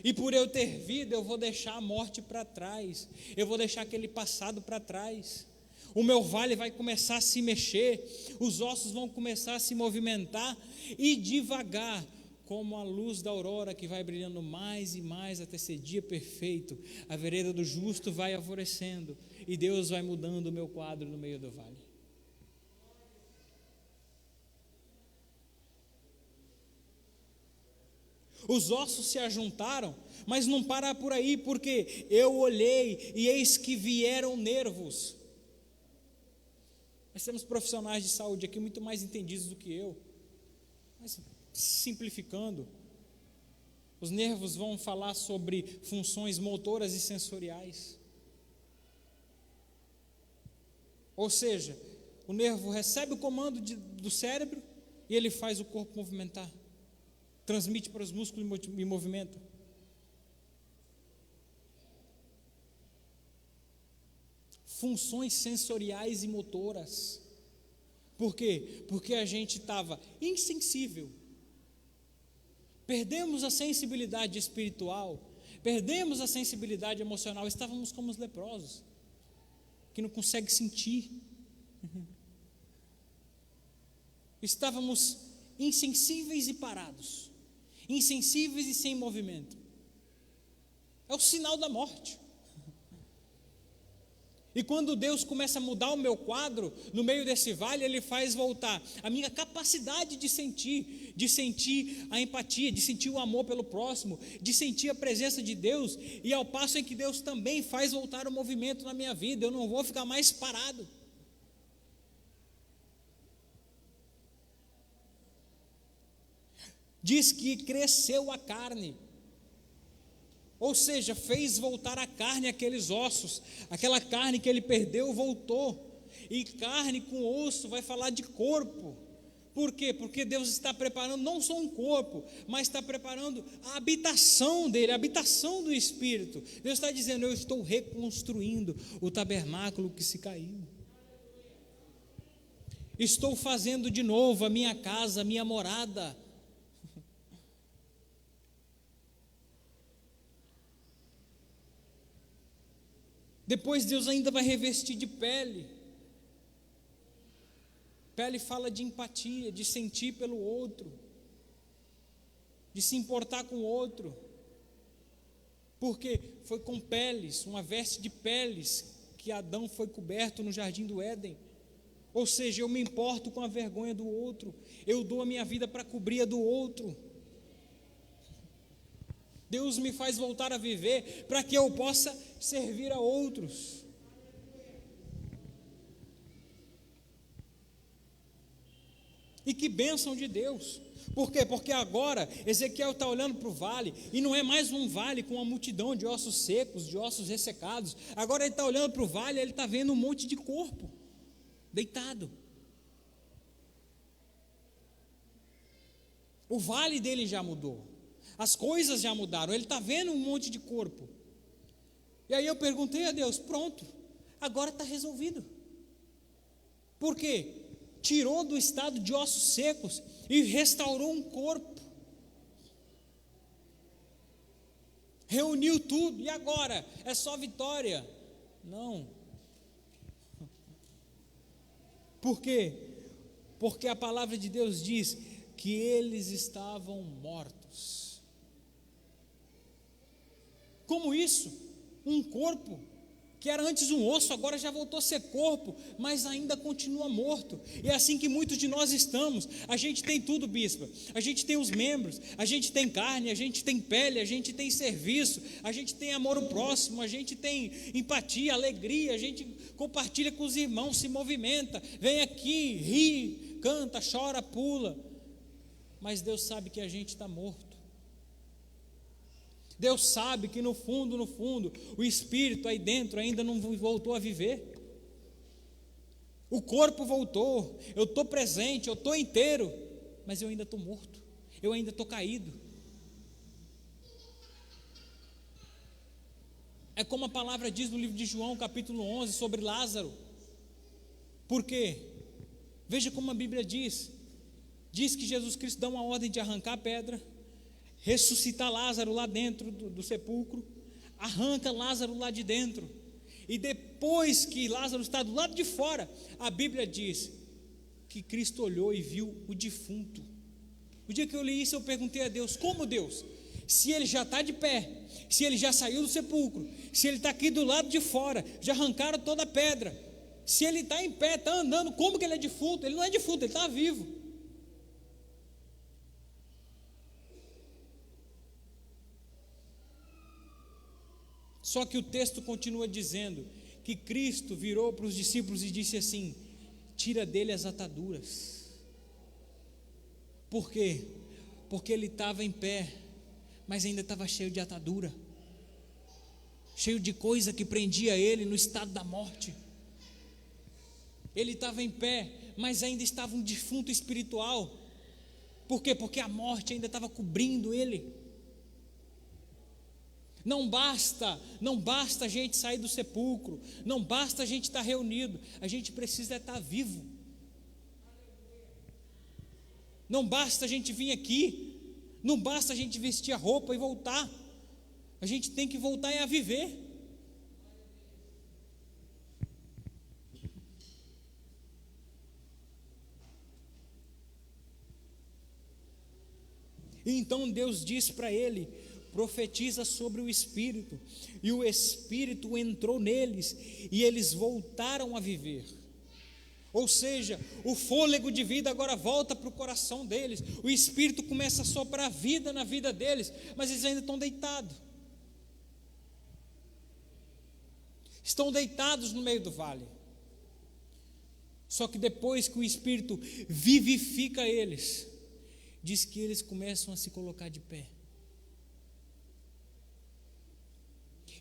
E por eu ter vida, eu vou deixar a morte para trás. Eu vou deixar aquele passado para trás. O meu vale vai começar a se mexer. Os ossos vão começar a se movimentar. E devagar, como a luz da aurora que vai brilhando mais e mais até ser dia perfeito, a vereda do justo vai alvorecendo. E Deus vai mudando o meu quadro no meio do vale. Os ossos se ajuntaram, mas não para por aí, porque eu olhei e eis que vieram nervos. Nós temos profissionais de saúde aqui muito mais entendidos do que eu. Mas simplificando, os nervos vão falar sobre funções motoras e sensoriais. Ou seja, o nervo recebe o comando do cérebro e ele faz o corpo movimentar. Transmite para os músculos e movimenta. Funções sensoriais e motoras. Por quê? Porque a gente estava insensível. Perdemos a sensibilidade espiritual, perdemos a sensibilidade emocional, estávamos como os leprosos, que não consegue sentir. Estávamos insensíveis e parados, insensíveis e sem movimento. É o sinal da morte. E quando Deus começa a mudar o meu quadro, no meio desse vale, Ele faz voltar a minha capacidade de sentir a empatia, de sentir o amor pelo próximo, de sentir a presença de Deus, e ao passo em que Deus também faz voltar o movimento na minha vida, eu não vou ficar mais parado. Diz que cresceu a carne. Ou seja, fez voltar a carne àqueles ossos. Aquela carne que ele perdeu voltou. E carne com osso vai falar de corpo. Por quê? Porque Deus está preparando não só um corpo, mas está preparando a habitação dele, a habitação do Espírito. Deus está dizendo, eu estou reconstruindo o tabernáculo que se caiu. Estou fazendo de novo a minha casa, a minha morada. Depois Deus ainda vai revestir de pele. Pele fala de empatia, de sentir pelo outro, de se importar com o outro. Porque foi com peles, uma veste de peles, que Adão foi coberto no jardim do Éden. Ou seja, eu me importo com a vergonha do outro, eu dou a minha vida para cobrir a do outro. Deus me faz voltar a viver para que eu possa servir a outros. E que bênção de Deus. Por quê? Porque agora Ezequiel está olhando para o vale, e não é mais um vale com uma multidão de ossos secos, de ossos ressecados. Agora ele está olhando para o vale e ele está vendo um monte de corpo deitado. O vale dele já mudou. As coisas já mudaram, ele está vendo um monte de corpo. E aí eu perguntei a Deus, pronto, agora está resolvido. Por quê? Tirou do estado de ossos secos e restaurou um corpo. Reuniu tudo, e agora? É só vitória? Não. Por quê? Porque a palavra de Deus diz que eles estavam mortos. Como isso? Um corpo que era antes um osso, agora já voltou a ser corpo, mas ainda continua morto. E é assim que muitos de nós estamos. A gente tem tudo, bispa. A gente tem os membros, a gente tem carne, a gente tem pele, a gente tem serviço, a gente tem amor ao próximo, a gente tem empatia, alegria, a gente compartilha com os irmãos, se movimenta, vem aqui, ri, canta, chora, pula. Mas Deus sabe que a gente está morto. Deus sabe que no fundo, o espírito aí dentro ainda não voltou a viver. O corpo voltou, eu estou presente, eu estou inteiro, mas eu ainda estou morto, eu ainda estou caído. É como a palavra diz no livro de João, capítulo 11, sobre Lázaro. Por quê? Veja como a Bíblia diz que Jesus Cristo dá uma ordem de arrancar a pedra, ressuscitar Lázaro lá dentro do sepulcro, arranca Lázaro lá de dentro, e depois que Lázaro está do lado de fora, a Bíblia diz que Cristo olhou e viu o defunto. O dia que eu li isso, eu perguntei a Deus: como, Deus? Se ele já está de pé, se ele já saiu do sepulcro, se ele está aqui do lado de fora, já arrancaram toda a pedra, se ele está em pé, está andando, como que ele é defunto? Ele não é defunto, ele está vivo. Só que o texto continua dizendo que Cristo virou para os discípulos e disse assim: tira dele as ataduras. Por quê? Porque ele estava em pé, mas ainda estava cheio de atadura, cheio de coisa que prendia ele no estado da morte. Ele estava em pé, mas ainda estava um defunto espiritual. Por quê? Porque a morte ainda estava cobrindo ele. Não basta a gente sair do sepulcro, não basta a gente estar reunido, a gente precisa estar vivo. Não basta a gente vir aqui, não basta a gente vestir a roupa e voltar, a gente tem que voltar a viver. E então Deus diz para ele: profetiza sobre o Espírito, e o Espírito entrou neles, e eles voltaram a viver. Ou seja, o fôlego de vida agora volta para o coração deles, o Espírito começa a soprar vida na vida deles, mas eles ainda estão deitados. Estão deitados no meio do vale. Só que depois que o Espírito vivifica eles, diz que eles começam a se colocar de pé.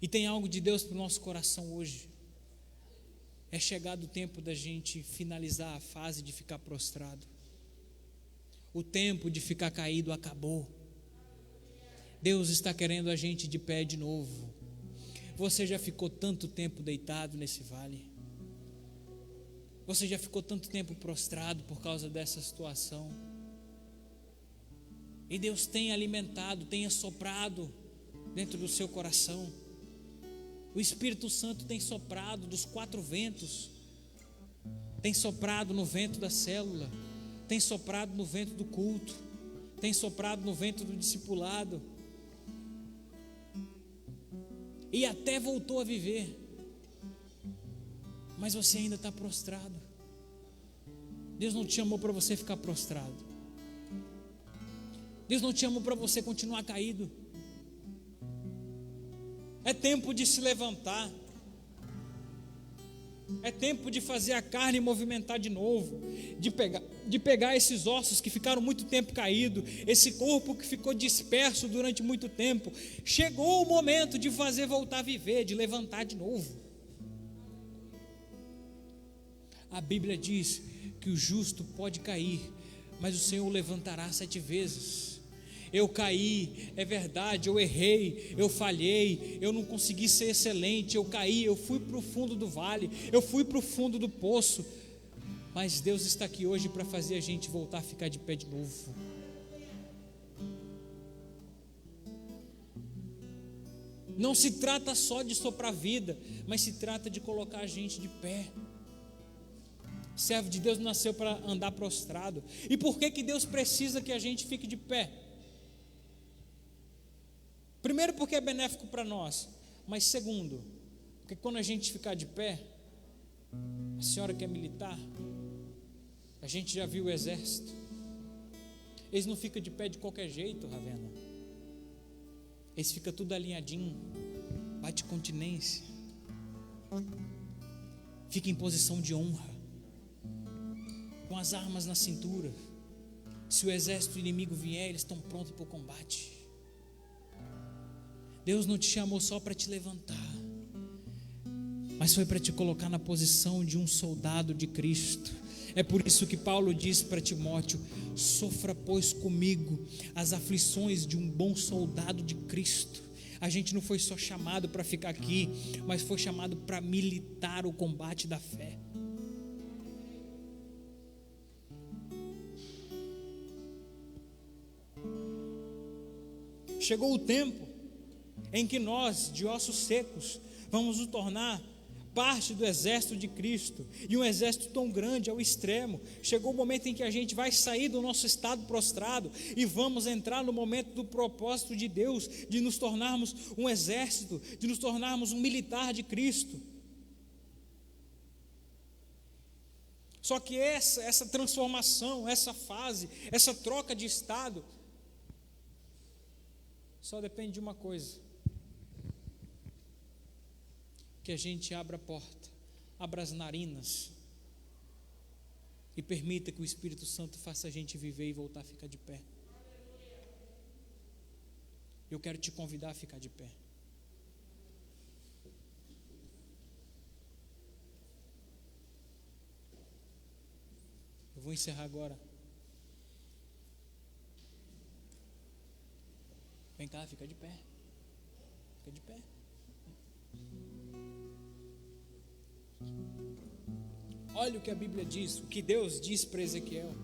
E tem algo de Deus para o nosso coração hoje. É chegado o tempo da gente finalizar a fase de ficar prostrado. O tempo de ficar caído acabou. Deus está querendo a gente de pé de novo. Você já ficou tanto tempo deitado nesse vale. Você já ficou tanto tempo prostrado por causa dessa situação. E Deus tem alimentado, tem assoprado dentro do seu coração. O Espírito Santo tem soprado dos quatro ventos, tem soprado no vento da célula, tem soprado no vento do culto, tem soprado no vento do discipulado, e até voltou a viver, mas você ainda está prostrado. Deus não te chamou para você ficar prostrado, Deus não te chamou para você continuar caído. É tempo de se levantar. É tempo de fazer a carne movimentar de novo, de pegar esses ossos que ficaram muito tempo caídos, esse corpo que ficou disperso durante muito tempo. Chegou o momento de fazer voltar a viver, de levantar de novo. A Bíblia diz que o justo pode cair, mas o Senhor o levantará 7 vezes. Eu caí, é verdade, eu errei, eu falhei, eu não consegui ser excelente, eu caí, eu fui para o fundo do vale, eu fui para o fundo do poço, mas Deus está aqui hoje para fazer a gente voltar a ficar de pé de novo. Não se trata só de soprar vida, mas se trata de colocar a gente de pé. Servo de Deus não nasceu para andar prostrado. E por que Deus precisa que a gente fique de pé? Primeiro, porque é benéfico para nós. Mas segundo, porque quando a gente ficar de pé, a senhora que é militar, a gente já viu o exército, eles não ficam de pé de qualquer jeito, Ravena. Eles ficam tudo alinhadinho, bate continência, fica em posição de honra, com as armas na cintura. Se o exército inimigo vier, eles estão prontos para o combate. Deus não te chamou só para te levantar, mas foi para te colocar na posição de um soldado de Cristo. É por isso que Paulo diz para Timóteo: sofra pois comigo as aflições de um bom soldado de Cristo. A gente não foi só chamado para ficar aqui, mas foi chamado para militar o combate da fé. Chegou o tempo em que nós, de ossos secos, vamos nos tornar parte do exército de Cristo, e um exército tão grande ao extremo. Chegou o momento em que a gente vai sair do nosso estado prostrado e vamos entrar no momento do propósito de Deus, de nos tornarmos um exército, de nos tornarmos um militar de Cristo. Só que essa transformação, essa fase, essa troca de estado, só depende de uma coisa: que a gente abra a porta, abra as narinas e permita que o Espírito Santo faça a gente viver e voltar a ficar de pé. Eu quero te convidar a ficar de pé. Eu vou encerrar agora. Vem cá, fica de pé. Fica de pé. Olha o que a Bíblia diz, o que Deus diz para Ezequiel.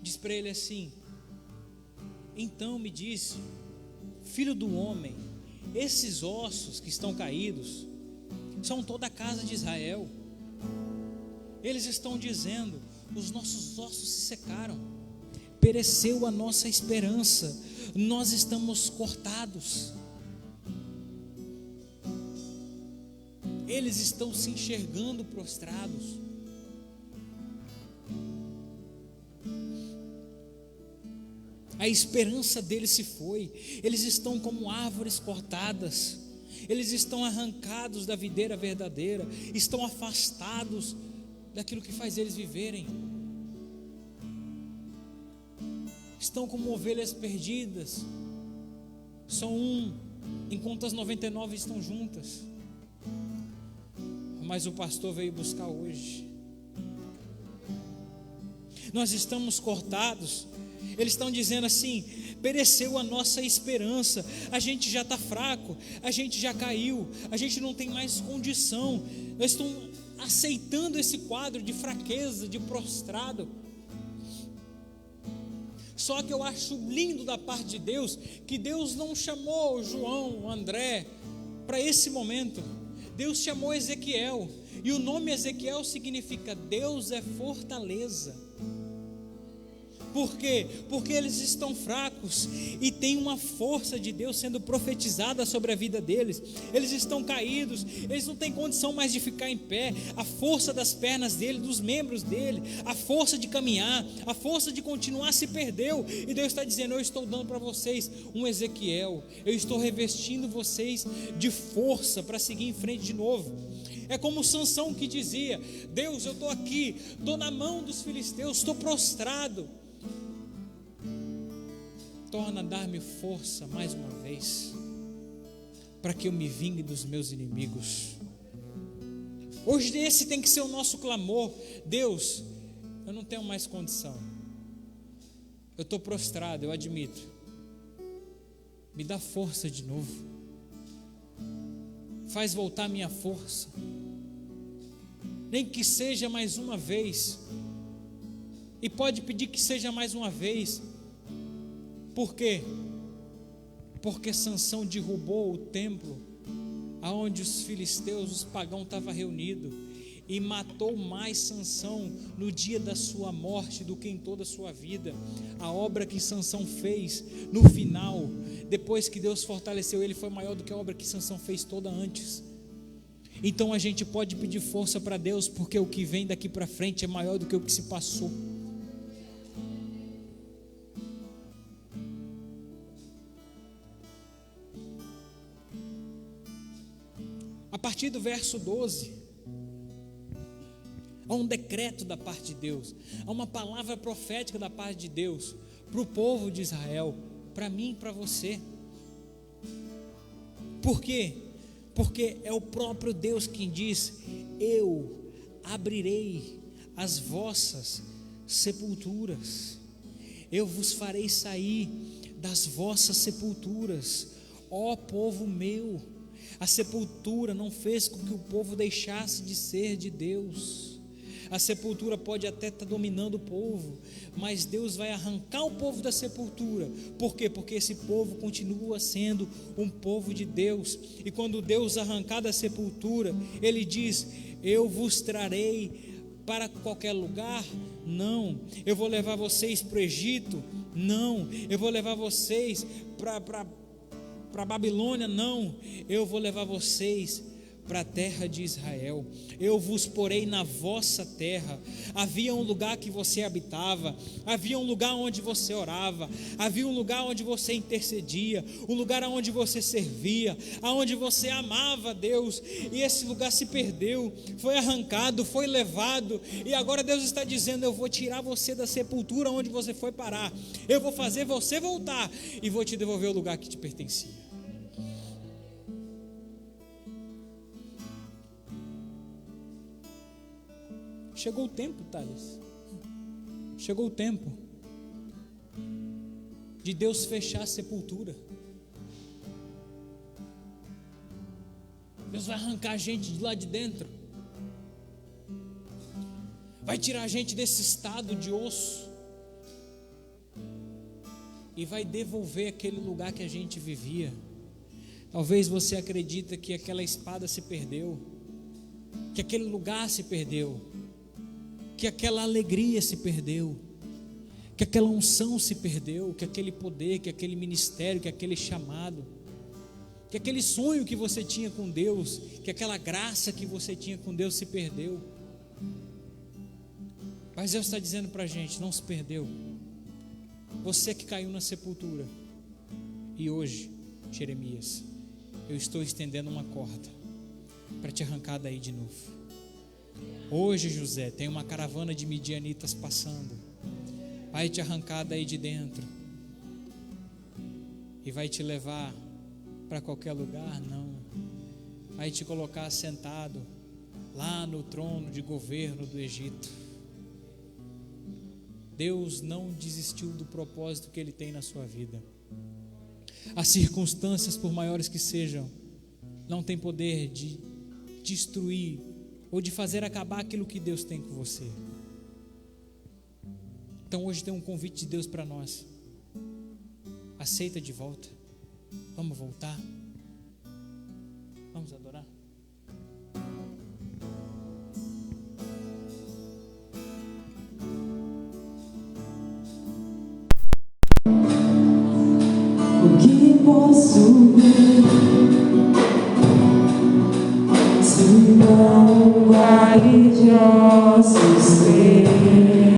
Diz para ele assim: então me disse, filho do homem, esses ossos que estão caídos são toda a casa de Israel. Eles estão dizendo: os nossos ossos se secaram, pereceu a nossa esperança, nós estamos cortados. Eles estão se enxergando prostrados. A esperança deles se foi. Eles estão como árvores cortadas. Eles estão arrancados da videira verdadeira. Estão afastados daquilo que faz eles viverem. Estão como ovelhas perdidas. Só um, enquanto as 99 estão juntas. Mas o pastor veio buscar hoje. Nós estamos cortados. Eles estão dizendo assim: pereceu a nossa esperança, a gente já está fraco, a gente já caiu, a gente não tem mais condição. Eles estão aceitando esse quadro de fraqueza, de prostrado. Só que eu acho lindo da parte de Deus, que Deus não chamou João, André, para esse momento. Deus chamou Ezequiel, e o nome Ezequiel significa Deus é fortaleza. Por quê? Porque eles estão fracos e tem uma força de Deus sendo profetizada sobre a vida deles. Eles estão caídos, eles não têm condição mais de ficar em pé. A força das pernas dele, dos membros dele, a força de caminhar, a força de continuar se perdeu. E Deus está dizendo: eu estou dando para vocês um Ezequiel, eu estou revestindo vocês de força para seguir em frente de novo. É como Sansão que dizia: Deus, eu estou aqui, estou na mão dos filisteus, estou prostrado. Torna a dar-me força mais uma vez, para que eu me vingue dos meus inimigos. Hoje esse tem que ser o nosso clamor: Deus, eu não tenho mais condição, eu estou prostrado, eu admito, me dá força de novo, faz voltar a minha força, nem que seja mais uma vez, e pode pedir que seja mais uma vez. Por quê? Porque Sansão derrubou o templo aonde os filisteus, os pagãos estavam reunidos. e matou mais Sansão no dia da sua morte do que em toda a sua vida. A obra que Sansão fez no final, depois que Deus fortaleceu ele, foi maior do que a obra que Sansão fez toda antes. Então a gente pode pedir força para Deus, porque o que vem daqui para frente é maior do que o que se passou. A partir do verso 12, há um decreto da parte de Deus, há uma palavra profética da parte de Deus para o povo de Israel, para mim e para você. Por quê? Porque é o próprio Deus quem diz: eu abrirei as vossas sepulturas, eu vos farei sair das vossas sepulturas, ó povo meu. A sepultura não fez com que o povo deixasse de ser de Deus. A sepultura pode até estar dominando o povo, mas Deus vai arrancar o povo da sepultura. Por quê? Porque esse povo continua sendo um povo de Deus. E quando Deus arrancar da sepultura, Ele diz: eu vos trarei para qualquer lugar? Não. Eu vou levar vocês para o Egito? Não. Eu vou levar vocês para Babilônia? Não. Eu vou levar vocês para a terra de Israel. Eu vos porei na vossa terra. Havia um lugar que você habitava, havia um lugar onde você orava, havia um lugar onde você intercedia, um lugar onde você servia, aonde você amava a Deus, e esse lugar se perdeu, foi arrancado, foi levado, e agora Deus está dizendo: eu vou tirar você da sepultura onde você foi parar, eu vou fazer você voltar e vou te devolver o lugar que te pertencia. Chegou o tempo, Thales. Chegou o tempo de Deus fechar a sepultura. Deus vai arrancar a gente de lá de dentro. Vai tirar a gente desse estado de osso. E vai devolver aquele lugar que a gente vivia. Talvez você acredita que aquela espada se perdeu, que aquele lugar se perdeu, que aquela alegria se perdeu, que aquela unção se perdeu, que aquele poder, que aquele ministério, que aquele chamado, que aquele sonho que você tinha com Deus, que aquela graça que você tinha com Deus se perdeu. Mas Deus está dizendo para a gente: não se perdeu. Você que caiu na sepultura, e hoje, Jeremias, eu estou estendendo uma corda para te arrancar daí de novo. Hoje, José, tem uma caravana de midianitas passando, vai te arrancar daí de dentro e vai te levar para qualquer lugar? Não. Vai te colocar sentado lá no trono de governo do Egito. Deus não desistiu do propósito que Ele tem na sua vida. As circunstâncias, por maiores que sejam, não têm poder de destruir ou de fazer acabar aquilo que Deus tem com você. Então hoje tem um convite de Deus para nós. Aceita de volta. Vamos voltar. Vamos adorar. O que posso ver?